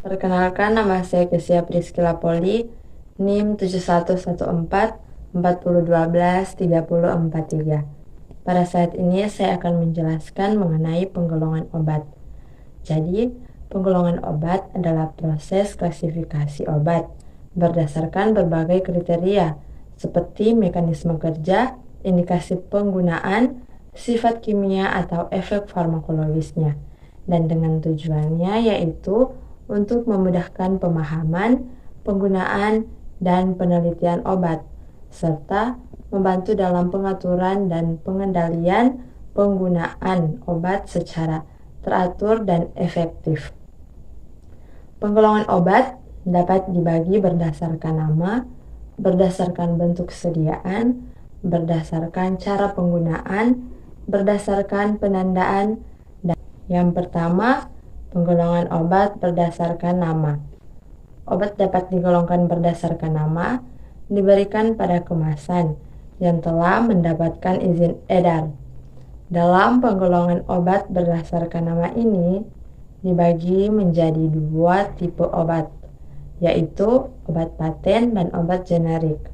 Perkenalkan, nama saya Kesia Priskila Poli, NIM 7114-4012-3043. Pada saat ini saya akan menjelaskan mengenai penggolongan obat. Jadi, penggolongan obat adalah proses klasifikasi obat berdasarkan berbagai kriteria seperti mekanisme kerja, indikasi penggunaan, sifat kimia atau efek farmakologisnya, dan dengan tujuannya yaitu untuk memudahkan pemahaman, penggunaan, dan penelitian obat, serta membantu dalam pengaturan dan pengendalian penggunaan obat secara teratur dan efektif. Penggolongan obat dapat dibagi berdasarkan nama, berdasarkan bentuk sediaan, berdasarkan cara penggunaan, berdasarkan penandaan, dan yang pertama, penggolongan obat berdasarkan nama. Obat dapat digolongkan berdasarkan nama diberikan pada kemasan yang telah mendapatkan izin edar. Dalam penggolongan obat berdasarkan nama ini dibagi menjadi dua tipe obat, yaitu obat paten dan obat generik.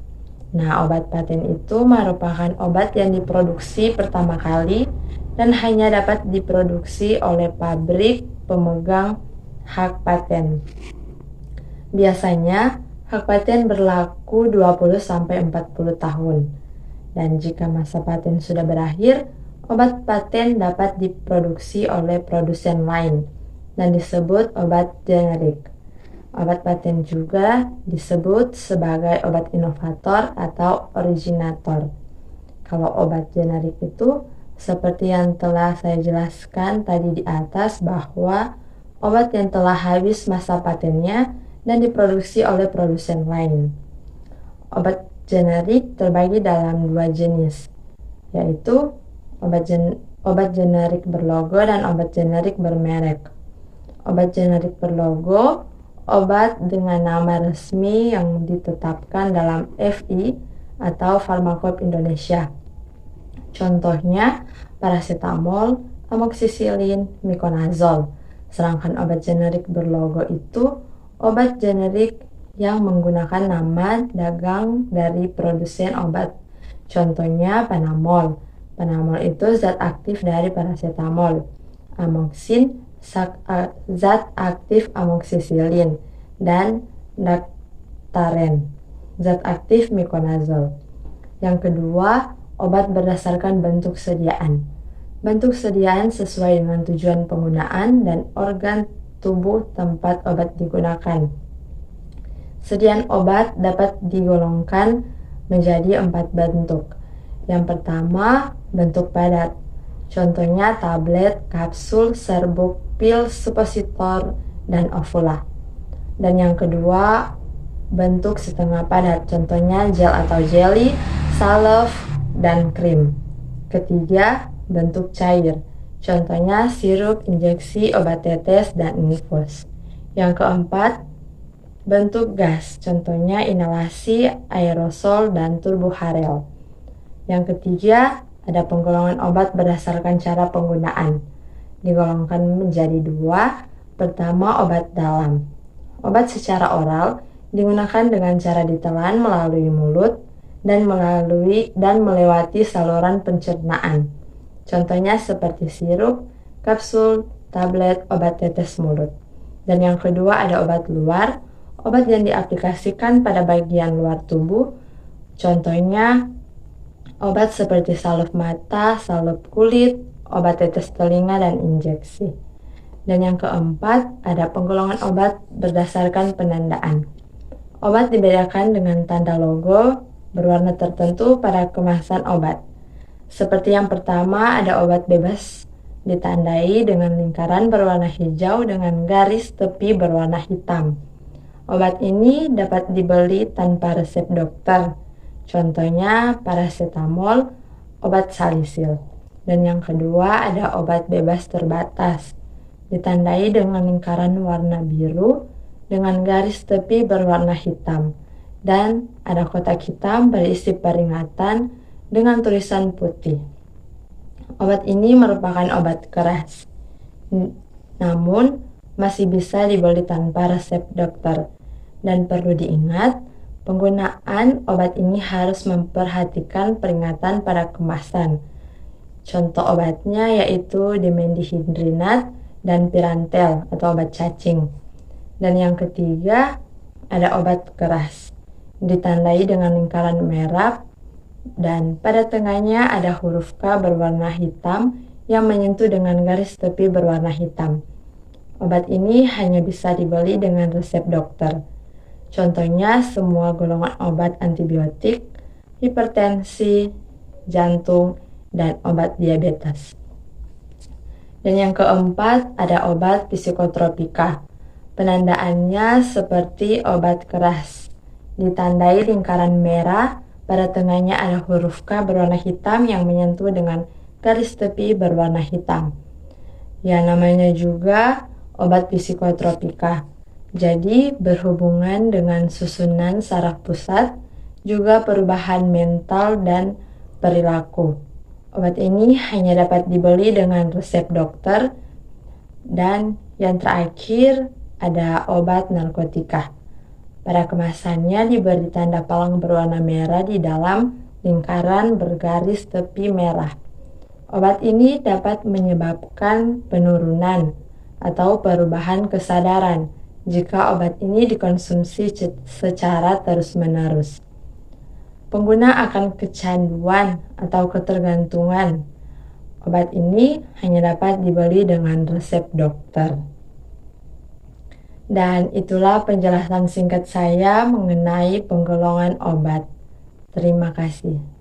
Nah, obat paten itu merupakan obat yang diproduksi pertama kali dan hanya dapat diproduksi oleh pabrik pemegang hak paten. Biasanya, hak paten berlaku 20-40 tahun. Dan jika masa paten sudah berakhir, obat paten dapat diproduksi oleh produsen lain dan disebut obat generik. Obat paten juga disebut sebagai obat inovator atau originator. Kalau obat generik itu seperti yang telah saya jelaskan tadi di atas, bahwa obat yang telah habis masa patennya dan diproduksi oleh produsen lain. Obat generik terbagi dalam dua jenis, yaitu obat generik berlogo dan obat generik bermerek. Obat generik berlogo, obat dengan nama resmi yang ditetapkan dalam FI atau Farmakop Indonesia. Contohnya paracetamol, amoxicillin, miconazole. Sedangkan obat generik berlogo itu obat generik yang menggunakan nama dagang dari produsen obat. Contohnya Panamol. Panamol itu zat aktif dari paracetamol. Amoxin, zat aktif amoxicillin. Dan Dactaren, zat aktif miconazole. Yang kedua, obat berdasarkan bentuk sediaan. Bentuk sediaan sesuai dengan tujuan penggunaan dan organ tubuh tempat obat digunakan. Sediaan obat dapat digolongkan menjadi 4 bentuk. Yang pertama, bentuk padat. Contohnya tablet, kapsul, serbuk, pil, supositor, dan ovula. Dan yang kedua, bentuk setengah padat. Contohnya gel atau jelly, salep, dan krim. Ketiga, bentuk cair. Contohnya sirup, injeksi, obat tetes, dan infus. Yang keempat, bentuk gas. Contohnya inhalasi, aerosol, dan turboharel. Yang ketiga, ada penggolongan obat berdasarkan cara penggunaan. Digolongkan menjadi dua. Pertama, obat dalam. Obat secara oral digunakan dengan cara ditelan melalui mulut dan melewati saluran pencernaan. Contohnya seperti sirup, kapsul, tablet, obat tetes mulut. Dan yang kedua ada obat luar, obat yang diaplikasikan pada bagian luar tubuh. Contohnya obat seperti salep mata, salep kulit, obat tetes telinga, dan injeksi. Dan yang keempat ada penggolongan obat berdasarkan penandaan. Obat dibedakan dengan tanda logo berwarna tertentu pada kemasan obat. Seperti yang pertama ada obat bebas ditandai dengan lingkaran berwarna hijau dengan garis tepi berwarna hitam. Obat ini dapat dibeli tanpa resep dokter. Contohnya paracetamol, obat salisil. Dan yang kedua ada obat bebas terbatas ditandai dengan lingkaran warna biru dengan garis tepi berwarna hitam. Dan ada kotak hitam berisi peringatan dengan tulisan putih. Obat ini merupakan obat keras, namun masih bisa dibeli tanpa resep dokter. Dan perlu diingat, penggunaan obat ini harus memperhatikan peringatan pada kemasan. Contoh obatnya yaitu dimethylhidrinat dan pirantel atau obat cacing. Dan yang ketiga, ada obat keras, ditandai dengan lingkaran merah dan pada tengahnya ada huruf K berwarna hitam yang menyentuh dengan garis tepi berwarna hitam. Obat ini hanya bisa dibeli dengan resep dokter. Contohnya semua golongan obat antibiotik, hipertensi, jantung, dan obat diabetes. Dan yang keempat ada obat psikotropika. Penandaannya seperti obat keras. Ditandai lingkaran merah, pada tengahnya ada huruf K berwarna hitam yang menyentuh dengan garis tepi berwarna hitam. Ya, namanya juga obat psikotropika. Jadi berhubungan dengan susunan saraf pusat, juga perubahan mental dan perilaku. Obat ini hanya dapat dibeli dengan resep dokter. Dan yang terakhir ada obat narkotika. Pada kemasannya diberi tanda palang berwarna merah di dalam lingkaran bergaris tepi merah. Obat ini dapat menyebabkan penurunan atau perubahan kesadaran jika obat ini dikonsumsi secara terus-menerus. Pengguna akan kecanduan atau ketergantungan. Obat ini hanya dapat dibeli dengan resep dokter. Dan itulah penjelasan singkat saya mengenai penggolongan obat. Terima kasih.